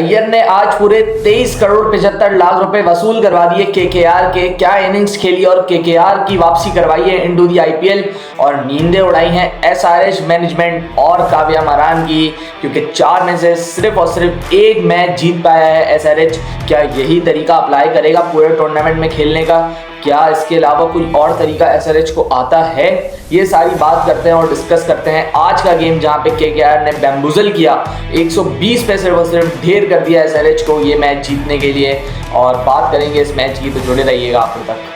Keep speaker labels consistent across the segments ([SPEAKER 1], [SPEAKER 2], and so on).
[SPEAKER 1] अय्यर ने आज पूरे 23 करोड़ 75 लाख रुपए वसूल करवा दिए केकेआर के। क्या इनिंग्स खेली और केकेआर की वापसी करवाई है इनटू दी आईपीएल, और नींदें उड़ाई हैं एसआरएच मैनेजमेंट और काव्या मारान की, क्योंकि 4 में से सिर्फ और सिर्फ एक मैच जीत पाया है एसआरएच। क्या यही तरीका अप्लाई करेगा पूरे टूर्नामेंट में खेलने का? क्या इसके अलावा कोई और तरीका एसआरएच को आता है? ये सारी बात करते हैं और डिस्कस करते हैं आज का गेम, जहां पे केकेआर ने बैम्बुजल किया 120 पे सिर्फ और सिर्फ ढेर कर दिया एसआरएच को ये मैच जीतने के लिए। और बात करेंगे इस मैच की, तो जुड़े रहिएगा आखिर तक।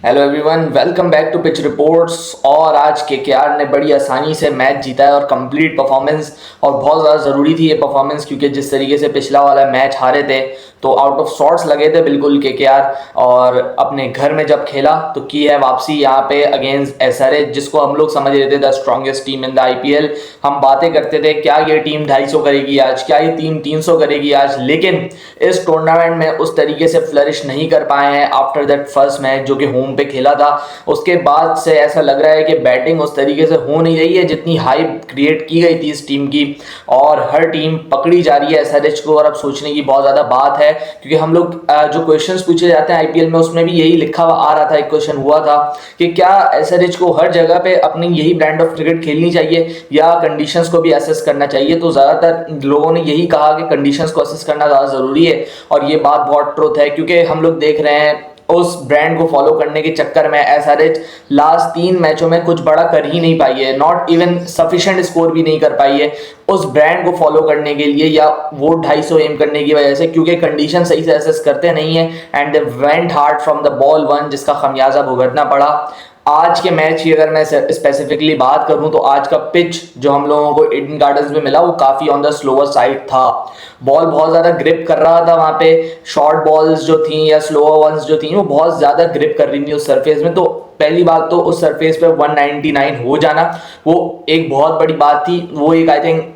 [SPEAKER 1] Hello everyone, welcome back to pitch reports. और आज केकेआर ने बड़ी आसानी से मैच जीता है और कंप्लीट परफॉर्मेंस, और बहुत ज़्यादा ज़रूरी थी ये परफॉर्मेंस, क्योंकि जिस तरीके से पिछला वाला मैच हारे थे तो आउट ऑफ सॉर्ट्स लगे थे बिल्कुल केकेआर, और अपने घर में जब खेला तो की है वापसी यहाँ पे अगेंस्ट एसआरएच, जिसको हम लोग समझ रहे थे the strongest team in the IPL. हम बातें करते थे क्या ये टीम 250 करेगी आज, क्या ये टीम 300 करेगी आज, लेकिन इस टूर्नामेंट में उस तरीके से फ्लरिश नहीं कर पाए हैं आफ्टर दैट फर्स्ट मैच जो कि होम पे खेला था। उसके बाद से ऐसा लग रहा है कि बैटिंग उस तरीके से हो नहीं रही है जितनी हाइप क्रिएट की गई थी इस टीम की, और हर टीम पकड़ी जा रही है एसआरएच को। और अब सोचने की बहुत ज़्यादा बात है, क्योंकि हम लोग जो क्वेश्चंस पूछे जाते हैं आईपीएल में, उसमें भी यही लिखा हुआ आ रहा था, एक क्वेश्चन हुआ था कि क्या एसआरएच को हर जगह पे अपनी यही ब्रांड ऑफ क्रिकेट खेलनी चाहिए या कंडीशंस को भी असेस करना चाहिए। तो ज़्यादातर लोगों ने यही कहा कि कंडीशंस को असेस करना ज़्यादा ज़रूरी है, और ये बात बहुत ट्रुथ है, क्योंकि हम लोग देख रहे हैं उस ब्रांड को फॉलो करने के चक्कर में एसआरएच लास्ट 3 मैचों में कुछ बड़ा कर ही नहीं पाई है, नॉट इवन सफिशिएंट स्कोर भी नहीं कर पाई है उस ब्रांड को फॉलो करने के लिए, या वो 250 एम करने की वजह से, क्योंकि कंडीशन सही से असेस करते नहीं है and they went hard from the ball 1, जिसका खमियाजा भुगतना पड़ा। आज के मैच की अगर मैं स्पेसिफिकली बात करूं तो आज का पिच जो हम लोगों को ईडन गार्डन्स में मिला वो काफ़ी ऑन द स्लोअर साइड था। बॉल बहुत ज़्यादा ग्रिप कर रहा था वहाँ पे, शॉर्ट बॉल्स जो थी या स्लोअर वंस जो थी वो बहुत ज़्यादा ग्रिप कर रही थी उस सरफेस में। तो पहली बात तो उस सरफेस पे 199 हो जाना वो एक बहुत बड़ी बात थी। वो एक आई थिंक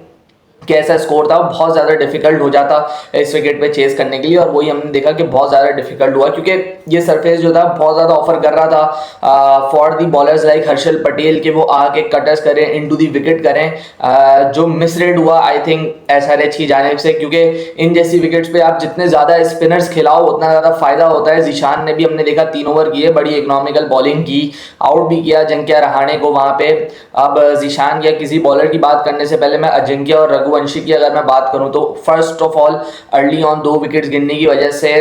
[SPEAKER 1] कैसा स्कोर था, बहुत ज़्यादा डिफिकल्ट हो जाता इस विकेट पे चेस करने के लिए, और वही हमने देखा कि बहुत ज़्यादा डिफिकल्ट हुआ, क्योंकि ये सरफेस जो था बहुत ज़्यादा ऑफर कर रहा था for the bowlers like Harshal Patel के वो आके कटर्स करें, इनटू दी विकेट करें, जो मिसरीड हुआ आई थिंक एसआरएच की जानिब से, क्योंकि इन जैसी विकेट्स पे आप जितने ज़्यादा स्पिनर्स खिलाओ उतना ज़्यादा फायदा होता है। जीशान ने भी हमने देखा 3 ओवर किए, बड़ी इकोनॉमिकल बॉलिंग की, आउट भी किया अजिंक्य रहाणे को वहाँ पे। अब जीशान या किसी बॉलर की बात करने से पहले मैं अजिंक्य और रघुवंशी की अगर मैं बात करूं तो first of all early on 2 wickets गिरने की वजह से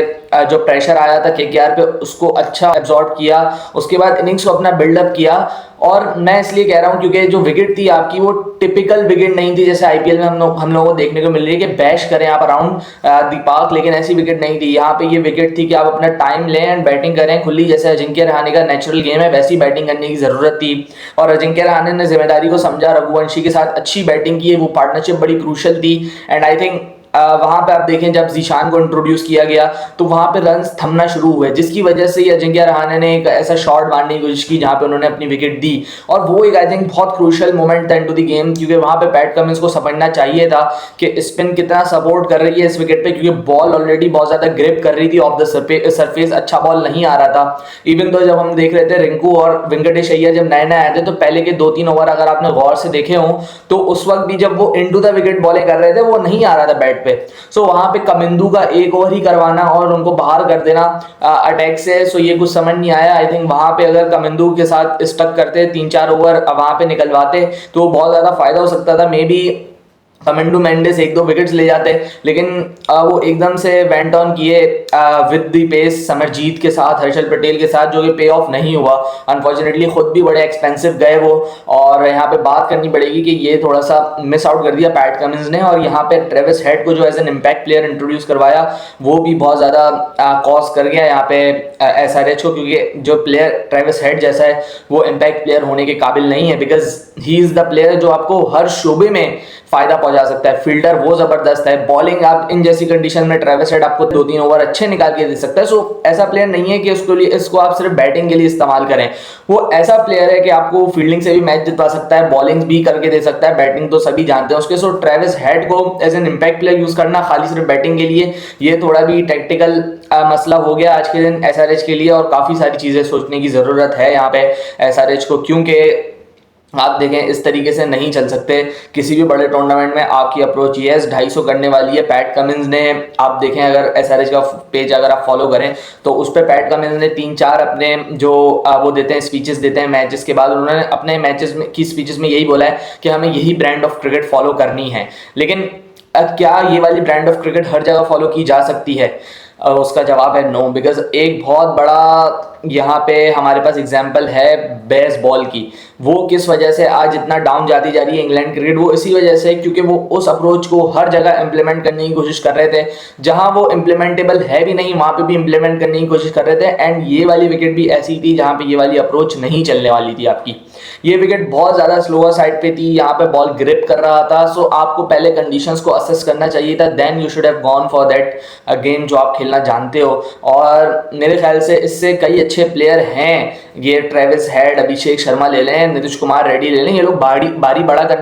[SPEAKER 1] जो प्रेशर आया था केकेआर पे उसको अच्छा एब्जॉर्ब किया, उसके बाद इनिंग्स को अपना बिल्डअप किया। और मैं इसलिए कह रहा हूं क्योंकि जो विकेट थी आपकी वो टिपिकल विकेट नहीं थी, जैसे आईपीएल में हम लोगों को देखने को मिल रही है कि बैश करें आप अराउंड दी पार्क, लेकिन ऐसी विकेट नहीं थी। यहाँ पे ये विकेट थी कि आप अपना टाइम लें एंड बैटिंग करें खुली, जैसे अजिंक्य रहाणे का नेचुरल गेम है वैसी बैटिंग करने की जरूरत थी। और अजिंक्य रहाणे ने जिम्मेदारी को समझा, रघुवंशी के साथ अच्छी बैटिंग की है, वो पार्टनरशिप बड़ी क्रूशल थी। एंड आई थिंक वहां पे आप देखें जब जीशान को इंट्रोड्यूस किया गया तो वहां पे रन्स थमना शुरू हुए, जिसकी वजह से अजिंक्य रहाणे ने एक ऐसा शॉट मारने की कोशिश की जहां पे उन्होंने अपनी विकेट दी, और वो एक आई थिंक बहुत क्रूशियल मोमेंट था इनटू द गेम, क्योंकि वहां पे पैट कमिंस को समझना चाहिए था कि स्पिन कितना सपोर्ट कर रही है इस विकेट पे, क्योंकि बॉल ऑलरेडी बहुत ज्यादा ग्रिप कर रही थी ऑफ द सरफेस, अच्छा बॉल नहीं आ रहा था। इवन तो जब हम देख रहे थे रिंकू और वेंकटेश अय्यर जब नए नए आए थे तो पहले के 2-3 ओवर अगर आपने गौर से देखे हो तो उस वक्त भी जब वो इनटू द विकेट बॉलिंग कर रहे थे वो नहीं आ रहा था बैट पे। सो वहां पे कमिंदू का 1 ओवर ही करवाना और उनको बाहर कर देना अटैक से, सो ये कुछ समझ नहीं आया। आई थिंक वहां पे अगर कमिंदू के साथ स्टक करते 3-4 ओवर वहां पे निकलवाते तो बहुत ज्यादा फायदा हो सकता था। मे बी कमेंडू मेंडिस 1-2 विकेट्स ले जाते, लेकिन वो एकदम से वेंट ऑन किए विद द पेस समरजीत के साथ, हर्षल पटेल के साथ, जो कि पे ऑफ नहीं हुआ अनफॉर्चुनेटली। खुद भी बड़े एक्सपेंसिव गए वो, और यहाँ पे बात करनी पड़ेगी कि ये थोड़ा सा मिस आउट कर दिया पैट कमिंस ने। और यहाँ पे ट्रेविस हेड को जो as an impact player introduce करवाया वो भी बहुत ज़्यादा कॉस्ट कर गया यहाँ पे एसआरएच को, क्योंकि जो प्लेयर ट्रेविस हेड जैसा है वो इम्पैक्ट प्लेयर होने के काबिल नहीं है, because he is the player जो आपको हर शोबे में फायदा पहुंचा सकता है। फील्डर वो जबरदस्त है, बॉलिंग आप इन जैसी कंडीशन में ट्रेविस हेड आपको 2-3 ओवर अच्छे निकाल के दे सकता है। सो ऐसा प्लेयर नहीं है कि उसको लिए इसको आप सिर्फ बैटिंग के लिए इस्तेमाल करें, वो ऐसा प्लेयर है कि आपको फील्डिंग से भी मैच जितवा सकता है, बॉलिंग भी करके दे सकता है, बैटिंग तो सभी जानते हैं उसके। सो ट्रेविस हेड को as an impact player use करना खाली सिर्फ बैटिंग के लिए, ये थोड़ा भी टैक्टिकल मसला हो गया आज के दिन एसआरएच के लिए, और काफी सारी चीजें सोचने की जरूरत है यहाँ पे एसआरएच को, क्योंकि आप देखें इस तरीके से नहीं चल सकते किसी भी बड़े टूर्नामेंट में। आपकी अप्रोच ये है 250 करने वाली है। पैट कमिंस ने, आप देखें अगर एसआरएच का पेज अगर आप फॉलो करें तो उस पर पैट कमिंस ने 3-4 अपने जो वो देते हैं, स्पीचेस देते हैं मैचेस के बाद, उन्होंने अपने मैचेस में की स्पीचेस में यही बोला है कि हमें यही ब्रांड ऑफ क्रिकेट फॉलो करनी है। लेकिन क्या ये वाली ब्रांड ऑफ क्रिकेट हर जगह फॉलो की जा सकती है? उसका जवाब है नो, बिकॉज एक बहुत बड़ा यहाँ पे हमारे पास एग्जाम्पल है बेसबॉल की। वो किस वजह से आज इतना डाउन जाती जा रही है इंग्लैंड क्रिकेट, वो इसी वजह से क्योंकि वो उस अप्रोच को हर जगह इंप्लीमेंट करने की कोशिश कर रहे थे। जहां वो इंप्लीमेंटेबल है भी नहीं वहां पे भी इंप्लीमेंट करने की कोशिश कर रहे थे। एंड ये वाली विकेट भी ऐसी थी जहां पे ये वाली अप्रोच नहीं चलने वाली थी आपकी। ये विकेट बहुत ज्यादा स्लोअर साइड पे थी, यहाँ पे बॉल ग्रिप कर रहा था। सो आपको पहले कंडीशंस को असेस करना चाहिए था, then you should have gone for that game जो आप खेलना जानते हो। और मेरे ख्याल से इससे कई अच्छे प्लेयर हैं, ये ट्रेविस हेड, अभिषेक शर्मा ले लें, नीतीश कुमार रेड्डी ले लें, ये लोग बड़ी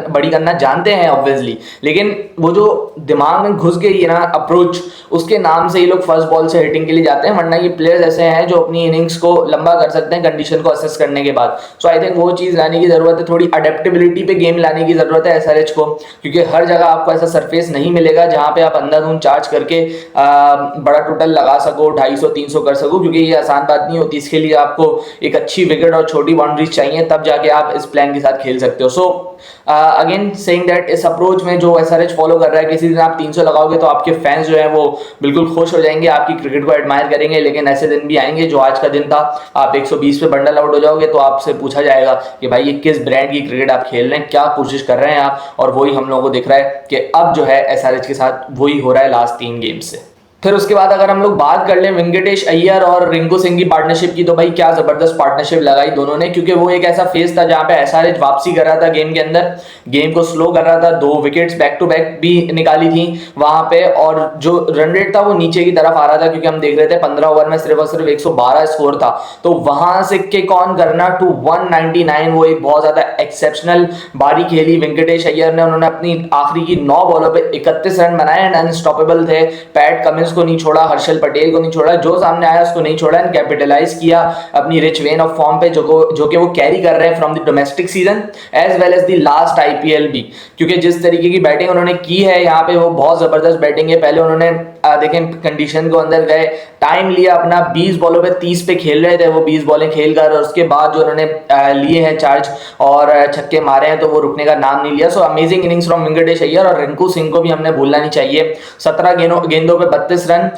[SPEAKER 1] बड़ी करना जानते हैं ऑब्वियसली। लेकिन वो जो दिमाग में घुस गई है ना अप्रोच, उसके नाम से ये लोग फर्स्ट बॉल से हिटिंग के लिए जाते हैं। वरना ये प्लेयर्स ऐसे हैं जो अपनी इनिंग्स को लंबा कर सकते हैं कंडीशन को असेस करने के बाद। सो आई थिंक वो चीज़ लाने की जरूरत है, थोड़ी अडेप्टेबिलिटी पे गेम लाने की जरूरत है एसआरएच को, क्योंकि हर जगह आपको ऐसा सरफेस नहीं मिलेगा जहां पे आप अंधाधुंध चार्ज करके बड़ा टोटल लगा सको, 250-300 कर सको, क्योंकि ये आसान बात नहीं होती। इसके लिए आपको एक अच्छी विकेट और छोटी बाउंड्रीज चाहिए, तब जाके आप इस प्लान के साथ खेल सकते हो। सो अगेन सेइंग दैट इस अप्रोच में जो एसआरएच फॉलो कर रहा है, किसी दिन आप 300 लगाओगे तो आपके फैंस जो है वो बिल्कुल खुश हो जाएंगे, आपकी क्रिकेट को एडमायर करेंगे। लेकिन ऐसे दिन भी आएंगे जो आज का दिन था, आप 120 पे बंडल आउट हो जाओगे तो आपसे पूछा जाएगा कि भाई ये किस ब्रांड की क्रिकेट आप खेल रहे हैं, क्या कोशिश कर रहे हैं आप। और वही हम लोगों को दिख रहा है कि अब जो है एसआरएच के साथ वही हो रहा है लास्ट 3 गेम से। फिर उसके बाद अगर हम लोग बात कर लें वेंकटेश अय्यर और रिंकू सिंह की पार्टनरशिप की, तो भाई क्या जबरदस्त पार्टनरशिप लगाई दोनों ने, क्योंकि वो एक ऐसा फेज था जहां पे एसआरएच वापसी कर रहा था गेम के अंदर, गेम को स्लो कर रहा था, 2 विकेट्स बैक टू बैक भी निकाली थी वहां पे। और जो रन रेट था वो नीचे की तरफ आ रहा था, क्योंकि हम देख रहे थे 15 ओवर में सिर्फ और सिर्फ 112 स्कोर था। तो वहां से किक ऑन करना टू 199, वो एक बहुत ज्यादा एक्सेप्शनल बारी खेली वेंकटेश अय्यर ने। उन्होंने अपनी आखिरी की 9 बॉलों पे 31 रन बनाए एंड अनस्टॉपेबल थे। पैट कमिंस को नहीं छोड़ा, हर्षल पटेल को नहीं छोड़ा, जो सामने आया उसको नहीं छोड़ा, एंड कैपिटलाइज किया अपनी रिच वेन ऑफ फॉर्म पे जो कि वो कैरी कर रहे हैं from the domestic season as well as the last IPL भी। क्योंकि जिस तरीके की बैटिंग उन्होंने की है यहाँ पे वो बहुत जबरदस्त बैटिंग है। पहले उन्होंने देखें कंडीशन को अंदर गए, टाइम लिया अपना, 20 बॉलों पे 30 पे खेल रहे थे वो, 20 बॉलें खेलकर, और उसके बाद जो उन्होंने लिए हैं चार्ज और छक्के मारे हैं तो वो रुकने का नाम नहीं लिया। So amazing innings from Venkatesh Iyer. और रिंकू सिंह को भी हमने भूलना नहीं चाहिए, 17 गेंदों पे 32 रन।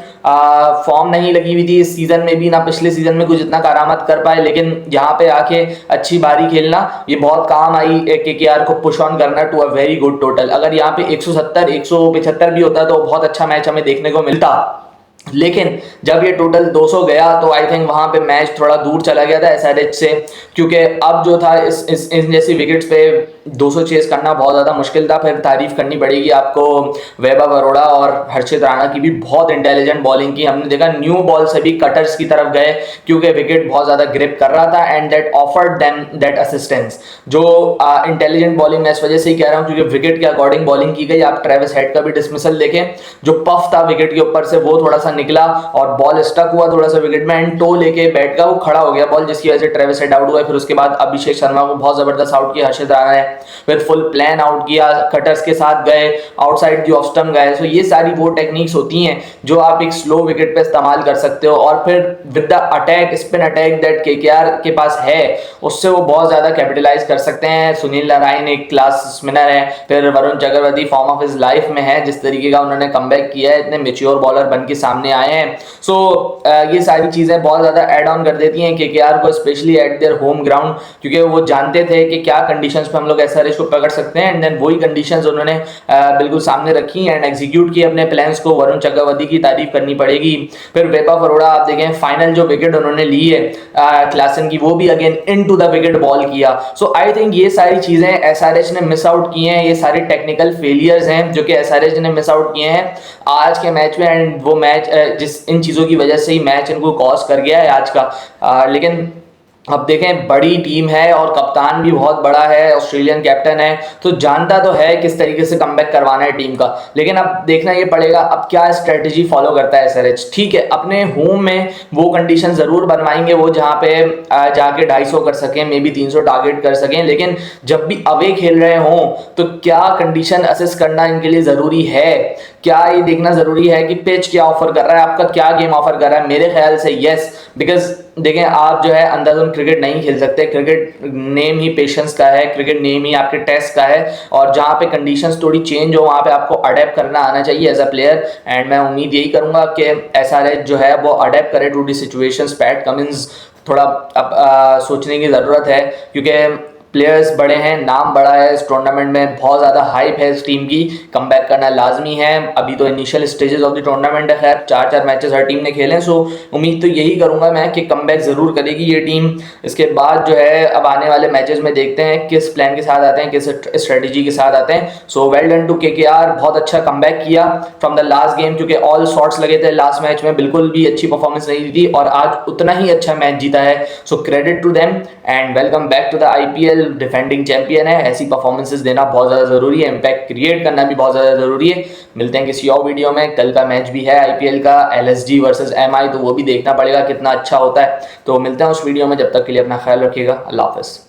[SPEAKER 1] फॉर्म नहीं लगी हुई थी इस सीजन में भी, ना पिछले सीजन में कुछ इतना करामत कर पाए, लेकिन यहाँ पे आके अच्छी बारी खेलना ये बहुत काम आई केकेआर को पुश ऑन करना to a very good total. अगर यहाँ पे 170 175 भी होता तो बहुत अच्छा मैच हमें देखने को मिलता। लेकिन जब ये टोटल 200 गया तो आई थिंक वहां पे मैच थोड़ा दूर चला गया था एसआरएच से, क्योंकि अब जो था इस जैसी विकेट्स पे 200 चेस करना बहुत ज़्यादा मुश्किल था। फिर तारीफ करनी पड़ेगी आपको वैभव अरोड़ा और हर्षित राणा की भी, बहुत इंटेलिजेंट बॉलिंग की। हमने देखा न्यू बॉल से भी कटर्स की तरफ गए क्योंकि विकेट बहुत ज़्यादा ग्रिप कर रहा था, and that offered them that assistance. जो इंटेलिजेंट बॉलिंग मैं इस वजह से ही कह रहा हूँ क्योंकि विकेट के अकॉर्डिंग बॉलिंग की गई। आप ट्रेविस हेड का भी डिसमिसल देखें, जो पफ था विकेट के ऊपर से वो थोड़ा सा निकला और बॉल स्टक हुआ थोड़ा सा विकेट में, एंड टो लेके बैट का वो खड़ा हो गया बॉल, जिसकी वजह से ट्रेविस हेड आउट हुआ। फिर उसके बाद अभिषेक शर्मा को बहुत जबरदस्त आउट किया हर्षित राणा ने, फिर फुल प्लान आउट किया, कटर्स के साथ गए, आउटसाइड दी ऑफ स्टंप गए। सो ये सारी वो टेक्निक्स होती हैं जो आप एक स्लो विकेट पे इस्तेमाल कर सकते हो। और फिर with the attack, spin attack that KKR के पास है, उससे वो बहुत ज्यादा कैपिटलाइज कर सकते हैं। सुनील नारायण एक क्लास स्पिनर है, फिर Varun Chakravarthy form of his life में है, जिस तरीके का उन्होंने कमबैक किया है, इतने मेच्योर बॉलर बन के सामने आए हैं। सो ये सारी चीजें बहुत ज्यादा एड ऑन कर देती हैं केकेआर को, specially eight their home ground, क्योंकि वो जानते थे कि क्या कंडीशंस पे हम लोग एसआरएच को पकड़ सकते हैं, एंड देन वही कंडीशंस उन्होंने बिल्कुल सामने रखी एंड एग्जीक्यूट किए अपने प्लान्स को। वरुण चक्रवर्ती की तारीफ करनी पड़ेगी। फिर वैभव अरोड़ा आप देखें फाइनल जो विकेट उन्होंने ली है क्लासन की, वो भी again into the wicket ball किया। सो आई थिंक ये सारी चीजें एसआरएच ने मिस आउट की हैं, ये सारे टेक्निकल फेलियर्स हैं जो कि एसआरएच ने मिस आउट किए हैं आज के मैच में, एंड वो मैच जिस इन चीजों की वजह से ही मैच इनको कॉस्ट कर गया है आज का। लेकिन अब देखें बड़ी टीम है और कप्तान भी बहुत बड़ा है, ऑस्ट्रेलियन कैप्टन है, तो जानता तो है किस तरीके से कमबैक करवाना है टीम का। लेकिन अब देखना ये पड़ेगा अब क्या स्ट्रेटेजी फॉलो करता है एसआरएच। ठीक है, अपने होम में वो कंडीशन जरूर बनवाएंगे वो जहां पे जाके 250 कर सकें, मे बी 300 टारगेट कर सकें, लेकिन जब भी अवे खेल रहे हों तो क्या कंडीशन असेस करना इनके लिए जरूरी है, क्या ये देखना जरूरी है कि पिच क्या ऑफर कर रहा है, आपका क्या गेम ऑफर कर रहा है। मेरे ख्याल से यस, बिकॉज देखें आप जो है अंधाधुंध क्रिकेट नहीं खेल सकते। क्रिकेट नेम ही पेशेंस का है, क्रिकेट नेम ही आपके टेस्ट का है, और जहां पे कंडीशंस थोड़ी चेंज हो वहां पे आपको अडेप्ट करना आना चाहिए एज अ प्लेयर। एंड मैं उम्मीद यही करूंगा कि एसआरएच जो है वो अडेप्ट करे to the situations. Pat Cummins थोड़ा अब सोचने की ज़रूरत है, क्योंकि प्लेयर्स बड़े हैं, नाम बड़ा है, इस टूर्नामेंट में बहुत ज़्यादा हाइप है इस टीम की, कमबैक करना लाजमी है। अभी तो initial stages of the tournament है, खैर 4-4 मैचेस हर टीम ने खेले, सो उम्मीद तो यही करूंगा मैं कि कमबैक ज़रूर करेगी ये टीम। इसके बाद जो है अब आने वाले मैचेस में देखते हैं किस प्लान के साथ आते हैं, किस स्ट्रेटेजी के साथ आते हैं। So well done to KKR, बहुत अच्छा कमबैक किया फ्रॉम द लास्ट गेम, क्योंकि ऑल शॉट्स लगे थे लास्ट मैच में, बिल्कुल भी अच्छी परफॉर्मेंस नहीं दी थी और आज उतना ही अच्छा मैच जीता है। So credit to them and welcome back to the IPL. Defending champion है, ऐसी परफॉर्मेंसेस देना बहुत ज़्यादा ज़रूरी है, इम्पैक्ट क्रिएट करना भी बहुत ज़्यादा ज़रूरी है। मिलते हैं किसी और वीडियो में। कल का मैच भी है आईपीएल का, एलएसजी वर्सेस एमआई, तो वो भी देखना पड़ेगा कितना अच्छा होता है। तो मिलते हैं उस वीडियो में, जब तक के लिए अपना ख्याल रखिएगा। अल्लाह हाफिज़।